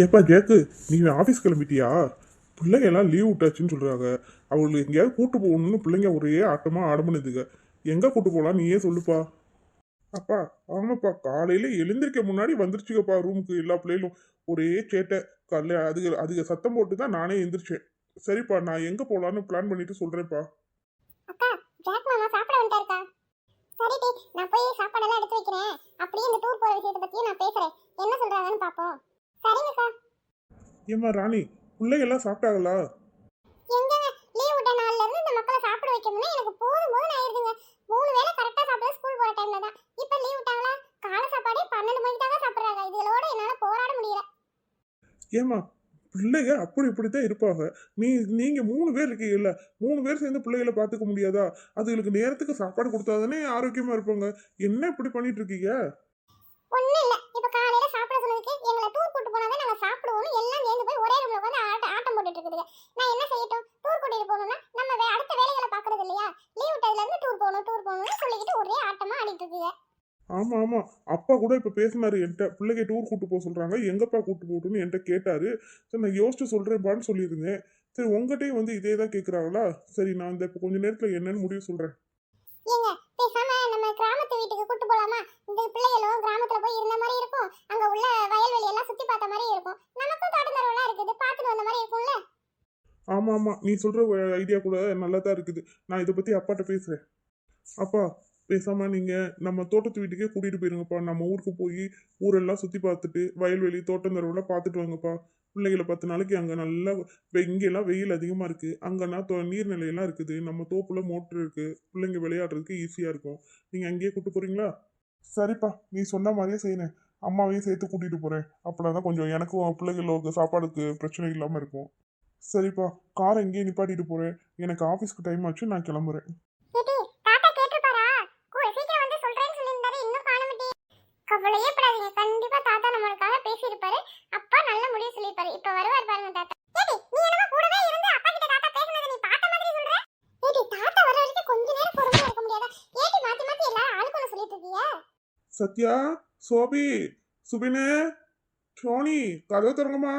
ஏப்பா ஜேக்கு, நீ ஆஃபீஸ் கிளம்பிட்டியா? பிள்ளைங்க எல்லாம் லீவ் விட்டாச்சுன்னு சொல்றாங்க. அவங்களுக்கு எங்கேயாவது கூட்டு போகணும்னு பிள்ளைங்க ஒரே ஆட்டமா ஆடம்படுதுங்க. எங்க கூட்டு போகலாம் நீயே சொல்லுப்பா. அப்பா, ஆமாப்பா, காலையில எழுந்திருக்க முன்னாடி வந்துருச்சுங்கப்பா ரூமுக்கு எல்லா பிள்ளைகளும். ஒரே சேட்டை. காலைல அதுக அதுக சத்தம் போட்டு தான் நானே எந்திரிச்சேன். சரிப்பா, நான் எங்க போலான்னு பிளான் பண்ணிட்டு சொல்றேன்ப்பா. அக்கா, ஜாக் மாமா சாப்பிட வந்துட்டாருக்கா. சரி டி, நான் போய் சாப்பாடெல்லாம் எடுத்து வைக்கிறேன். அப்படியே இந்த டூர் போற விஷயத்தை பத்தியும் நான் பேசுறேன். என்ன சொல்றாங்கன்னு பாப்போம். சரிங்கக்கா. ஏம்மா ராணி, பிள்ளைங்க எல்லாம் சாப்பிட்டாங்களா? எங்கங்க, லீவ் விட்ட நாள்ல இருந்து இந்த மக்களை சாப்பிட வைக்கணும்னா எனக்கு போதும் போதும் ஆயிருதுங்க. 3 வேளை கரெக்டா சாப்பிட ஸ்கூல் போற டைம்ல தான். இப்ப லீவ் விட்டாங்களா? காலை சாப்பாடே 12 மணிக்கு தான் சாப்பிடுறாங்க. இதுகளோட என்னால போராட முடியல. ஏம்மா, பிள்ளைங்க அப்படி இப்படித்தான் இருப்பாங்க. நீங்க 3 பேர் இருக்கீங்கல்ல, 3 பேர் சேர்ந்து பிள்ளைகளை பார்த்துக்க முடியாதா? அதுகளுக்கு நேரத்துக்கு சாப்பாடு கொடுத்தாதானே ஆரோக்கியமா இருப்பாங்க. என்ன இப்படி பண்ணிட்டு இருக்கீங்க? ஒண்ணும் இல்ல. இப்ப காலையில சாப்பிட சொன்னதுக்கு எங்களை டூர் கூட்டு போனாதான் நாங்க சாப்பிடுவோம்னு எல்லாம் சேர்ந்து போய் ஒரே ரூம்ல உட்காந்து ஆட்டம் போட்டுட்டு இருக்குதுங்க. நான் என்ன செய்யட்டும்? டூர் கூட்டிட்டு போகணும்னா நம்ம அடுத்த வேலைகளை பாக்குறது இல்லையா? லீவ் விட்டதுல இருந்து டூர் போகணும்னு சொல்லிக்கிட்டு ஒரே ஆட்டமா ஆடிட்டு இருக்குங்க. ஆமா ஆமா, அப்பா கூட இப்ப பேசினாரு என்கிட்ட. பிள்ளைங்க டூர் கூட்டு போக சொல்றாங்க, எங்கப்பா கூட்டு போகட்டும்னு என்கிட்ட கேட்டாரு. சரி, நான் யோசிச்சு சொல்றேன்ப்பான்னு சொல்லியிருந்தேன். சரி, உங்ககிட்டயும் வந்து இதே தான் கேட்குறாங்களா? சரி, நான் இந்த இப்போ கொஞ்ச நேரத்துல என்னன்னு முடிவு சொல்றேன். ஏங்க, பேசாம நம்ம கிராமத்து வீட்டுக்கு கூட்டு போலாமா? இந்த பிள்ளைகளும் கிராமத்துல போய் இருந்த மாதிரி இருக்கும். அங்க உள்ள வயல்வெளி எல்லாம் சுத்தி பார்த்த மாதிரி இருக்கும். நமக்கும் தோட்டந்தரவெல்லாம் இருக்குது, பார்த்துட்டு வந்த மாதிரி இருக்கும்ல. ஆமா ஆமா, நீ சொல்ற ஐடியா கூட நல்லா தான் இருக்குது. நான் இதை பத்தி அப்பாட்ட பேசுறேன். அப்பா, பேசாம நீங்க நம்ம தோட்டத்து வீட்டுக்கே கூட்டிட்டு போயிருங்கப்பா. நம்ம ஊருக்கு போய் ஊரெல்லாம் சுத்தி பார்த்துட்டு வயல்வெளி தோட்டந்தரவெல்லாம் பார்த்துட்டு வாங்கப்பா. பிள்ளைகளை 10 நாளைக்கு அங்க நல்லா இங்கெல்லாம் வெயில் அதிகமா இருக்கு. அங்கன்னா நீர்நிலையெல்லாம் இருக்குது. நம்ம தோப்புல மோட்டர் இருக்கு. பிள்ளைங்க விளையாடுறதுக்கு ஈஸியா இருக்கும். நீங்க அங்கேயே கூட்டு போறீங்களா? சரிப்பா, நீ சொன்ன மாதிரியே செய்யறேன். அம்மாவையும் சேர்த்து கூட்டிட்டு போறேன். அப்படின்னா கொஞ்சம் எனக்கும் பிள்ளைகளுக்கு சாப்பாடுக்கு பிரச்சனை இல்லாம இருக்கும். சரிப்பா, காரை எங்கேயே நிப்பாட்டிட்டு போறேன். எனக்கு ஆஃபீஸ்க்கு டைம் ஆச்சு, நான் கிளம்புறேன். ஏடி, தாத்தா கேட்டிருப்பாரா? சீக்கிரம் வந்து சொல்றேன்னு சொல்லியிருந்தாரு, இன்னும் காணோமேடி. கவலையே படாதீங்க, கண்டிப்பா தாத்தா நம்மளுக்காக பேசியிருப்பாரு. அப்பா நல்ல முடிவு சொல்லியிருப்பாரு. இப்ப வருவார் பாருங்க தாத்தா. ஏடி, நீ என்னமோ கூடவே இருந்து அப்பா கிட்ட தாத்தா பேசுனதை நீ பார்த்த மாதிரி சொல்ற? ஏடி, தாத்தா வர வரைக்கும் கொஞ்ச நேரம் பொறுமையா இருக்க முடியாதா? ஏடி மாத்தி மாத்தி எல்லாரும் ஆளுக்கு ஒண்ணு சொல்லிட்டு இருக்கீங்க? சத்யா, சோபி, சுபினு, சோனி, கதவை திறங்கம்மா.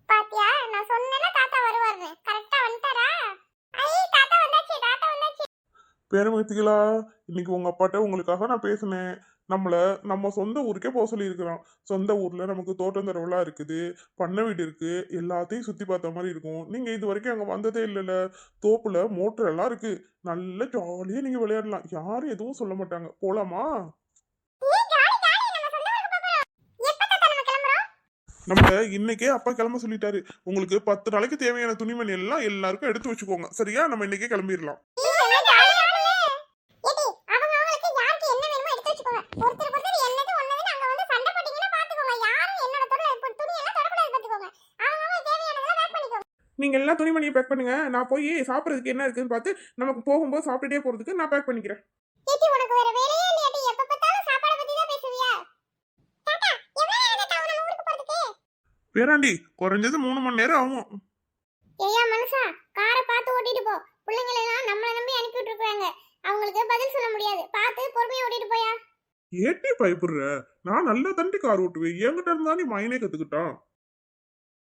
பாத்தியா, நான் சொன்னேன்ல தாத்தா வருவாருன்னு. கரெக்டா வந்துட்டாரா? ஐ, தாத்தா வந்தாச்சு, தாத்தா வந்தாச்சு. பேரமத்திகளா, இன்னைக்கு உங்க அப்பாட்ட உங்களுக்காக நான் பேசினேன். நம்ம சொந்த ஊருக்கே போக சொல்லியிருக்கிறோம். சொந்த ஊர்ல நமக்கு தோட்டந்தரவெல்லாம் இருக்குது, பண்ணை வீடு இருக்கு, எல்லாத்தையும் சுத்தி பார்த்த மாதிரி இருக்கும். நீங்க இது வரைக்கும் அங்க வந்ததே இல்லைல்ல. தோப்புல மோட்டர் எல்லாம் இருக்கு. நல்ல ஜாலியா நீங்க விளையாடலாம். யாரும் எதுவும் சொல்ல மாட்டாங்க. போலாமா? ஏய், ஜாலி ஜாலி, நம்ம சொந்த ஊருக்கு போறோம். எப்ப தாத்தா நம்ம கிளம்புறோம்? நம்ம இன்னைக்கே அப்பா கிளம்ப சொல்லிட்டாரு. உங்களுக்கு 10 நாளைக்கு தேவையான துணிமணி எல்லாம் எல்லாருக்கும் எடுத்து வச்சுக்கோங்க. சரியா? நம்ம இன்னைக்கே கிளம்பிடலாம். நீங்க எல்லாம் துணிமணியை பேக் பண்ணுங்க. நான் போய் சாப்பிட்றதுக்கு என்ன இருக்குன்னு பார்த்து நமக்கு போகும்போது சாப்பிட்டுட்டே போறதுக்கு நான் பேக் பண்ணிக்கிறேன். பேராண்டி, குறைஞ்சது 3 மணி நேரம் ஆகும். ஏய்யா மனுஷா, காரை பார்த்து ஓட்டிட்டு போ. பிள்ளைங்களை எல்லாம் நம்மள நம்பி அனுப்பி விட்டுருக்காங்க. அவங்களுக்கு பதில் சொல்ல முடியாது. பார்த்து பொறுமையா ஓட்டிட்டு போயா. ஏட்டி பயப்படுற? நான் நல்லா தண்டி கார் ஓட்டுவேன். என்கிட்ட இருந்தா நீ மைனே கத்துக்கிட்டான்.